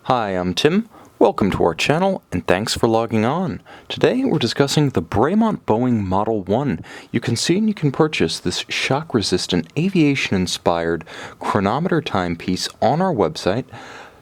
Hi, I'm Tim. Welcome to our channel, and thanks for logging on. Today we're discussing the Bremont Boeing Model 1. You can see and you can purchase this shock-resistant, aviation-inspired chronometer timepiece on our website.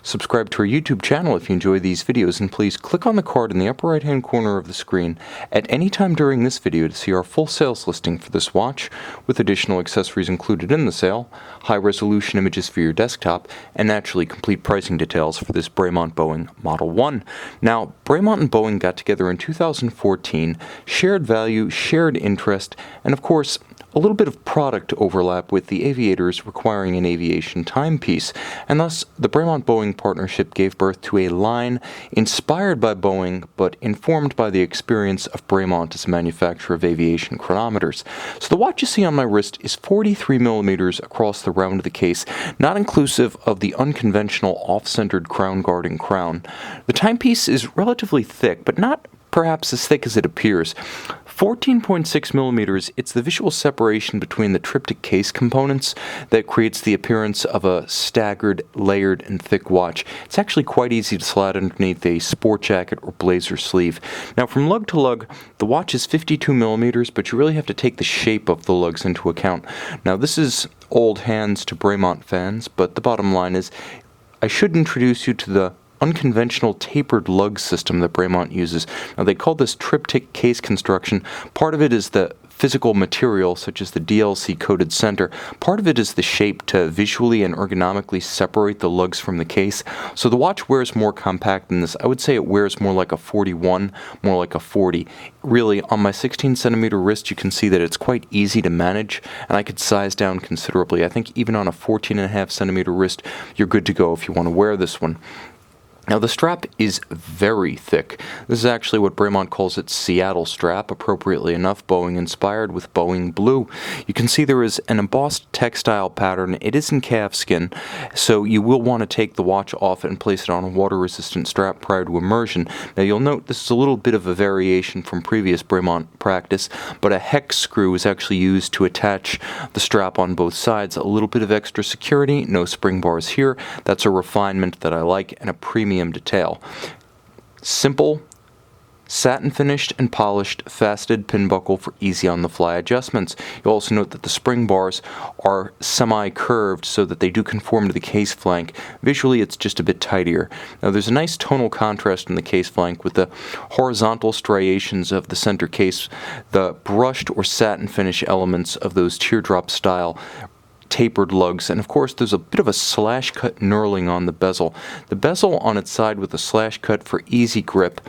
Subscribe to our YouTube channel if you enjoy these videos, and please click on the card in the upper right hand corner of the screen at any time during this video to see our full sales listing for this watch, with additional accessories included in the sale, high-resolution images for your desktop, and naturally complete pricing details for this Bremont Boeing Model 1. Now, Bremont and Boeing got together in 2014, shared value, shared interest, and of course, a little bit of product overlap with the aviators requiring an aviation timepiece, and thus the Bremont-Boeing partnership gave birth to a line inspired by Boeing but informed by the experience of Bremont as a manufacturer of aviation chronometers. So the watch you see on my wrist is 43 millimeters across the round of the case, not inclusive of the unconventional off-centered crown guarding crown. The timepiece is relatively thick, but not perhaps as thick as it appears. 14.6 millimeters, it's the visual separation between the triptych case components that creates the appearance of a staggered, layered, and thick watch. It's actually quite easy to slide underneath a sport jacket or blazer sleeve. Now, from lug to lug, the watch is 52 millimeters, but you really have to take the shape of the lugs into account. Now, this is old hands to Bremont fans, but the bottom line is I should introduce you to the unconventional tapered lug system that Bremont uses. Now, they call this triptych case construction. Part of it is the physical material, such as the DLC-coated center. Part of it is the shape to visually and ergonomically separate the lugs from the case. So the watch wears more compact than this. I would say it wears more like a 41, more like a 40. Really, on my 16-centimeter wrist, you can see that it's quite easy to manage, and I could size down considerably. I think even on a 14.5-centimeter wrist, you're good to go if you want to wear this one. Now, the strap is very thick. This is actually what Bremont calls its Seattle strap, appropriately enough, Boeing inspired with Boeing blue. You can see there is an embossed textile pattern. It is in calf skin, so you will want to take the watch off and place it on a water-resistant strap prior to immersion. Now, you'll note this is a little bit of a variation from previous Bremont practice, but a hex screw is actually used to attach the strap on both sides. A little bit of extra security, no spring bars here. That's a refinement that I like, and a premium detail. Simple, satin finished and polished faceted pin buckle for easy on the fly adjustments. You'll also note that the spring bars are semi-curved so that they do conform to the case flank. Visually, it's just a bit tidier. Now, there's a nice tonal contrast in the case flank with the horizontal striations of the center case, the brushed or satin finish elements of those teardrop style tapered lugs, and of course there's a bit of a slash cut knurling on the bezel. The bezel on its side with a slash cut for easy grip,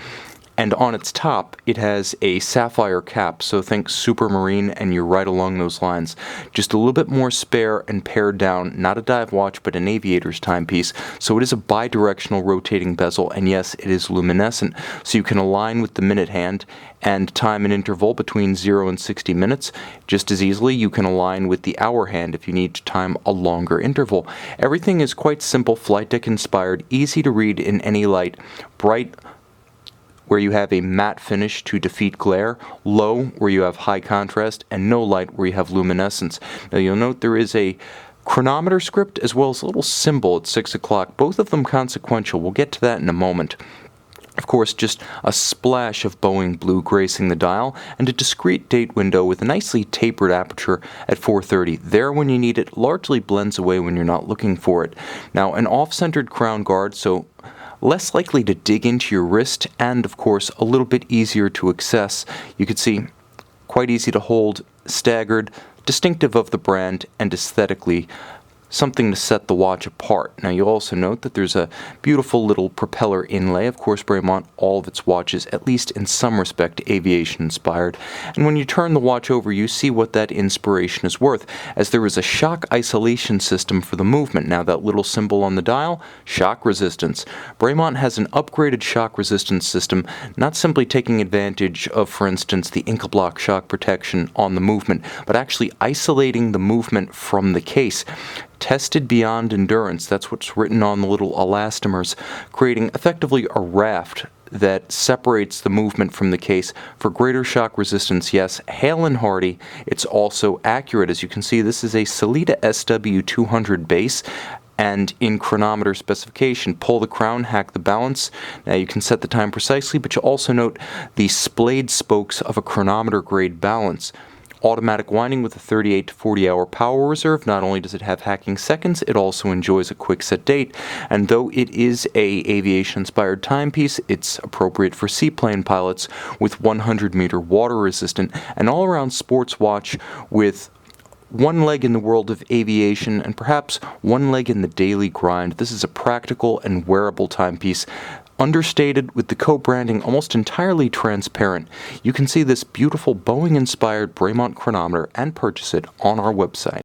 and on its top it has a sapphire cap, so think Supermarine and you're right along those lines. Just a little bit more spare and pared down, not a dive watch but an aviator's timepiece, so it is a bi-directional rotating bezel, and yes, it is luminescent, so you can align with the minute hand and time an interval between 0 and 60 minutes. Just as easily, you can align with the hour hand if you need to time a longer interval. Everything is quite simple, flight deck inspired, easy to read in any light, bright where you have a matte finish to defeat glare, low where you have high contrast, and no light where you have luminescence. Now, you'll note there is a chronometer script as well as a little symbol at 6 o'clock, both of them consequential. We'll get to that in a moment. Of course, just a splash of Boeing blue gracing the dial, and a discrete date window with a nicely tapered aperture at 4:30. There when you need it, largely blends away when you're not looking for it. Now, an off-centered crown guard, so less likely to dig into your wrist, and of course a little bit easier to access. You can see quite easy to hold, staggered, distinctive of the brand, and aesthetically something to set the watch apart. Now, you'll also note that there's a beautiful little propeller inlay. Of course, Bremont, all of its watches, at least in some respect, aviation inspired. And when you turn the watch over, you see what that inspiration is worth, as there is a shock isolation system for the movement. Now, that little symbol on the dial, shock resistance. Bremont has an upgraded shock resistance system, not simply taking advantage of, for instance, the Inca block shock protection on the movement, but actually isolating the movement from the case. Tested beyond endurance, that's what's written on the little elastomers, creating effectively a raft that separates the movement from the case for greater shock resistance. Yes, hale and hardy. It's also accurate. As you can see, this is a Sellita SW200 base. And in chronometer specification, pull the crown, hack the balance. Now you can set the time precisely, but you'll also note the splayed spokes of a chronometer grade balance. Automatic winding with a 38 to 40 hour power reserve. Not only does it have hacking seconds, it also enjoys a quick set date. And though it is a aviation-inspired timepiece, it's appropriate for seaplane pilots with 100-meter water resistant, an all-around sports watch with one leg in the world of aviation and perhaps one leg in the daily grind. This is a practical and wearable timepiece, understated with the co-branding almost entirely transparent. You can see this beautiful Boeing-inspired Bremont chronometer and purchase it on our website.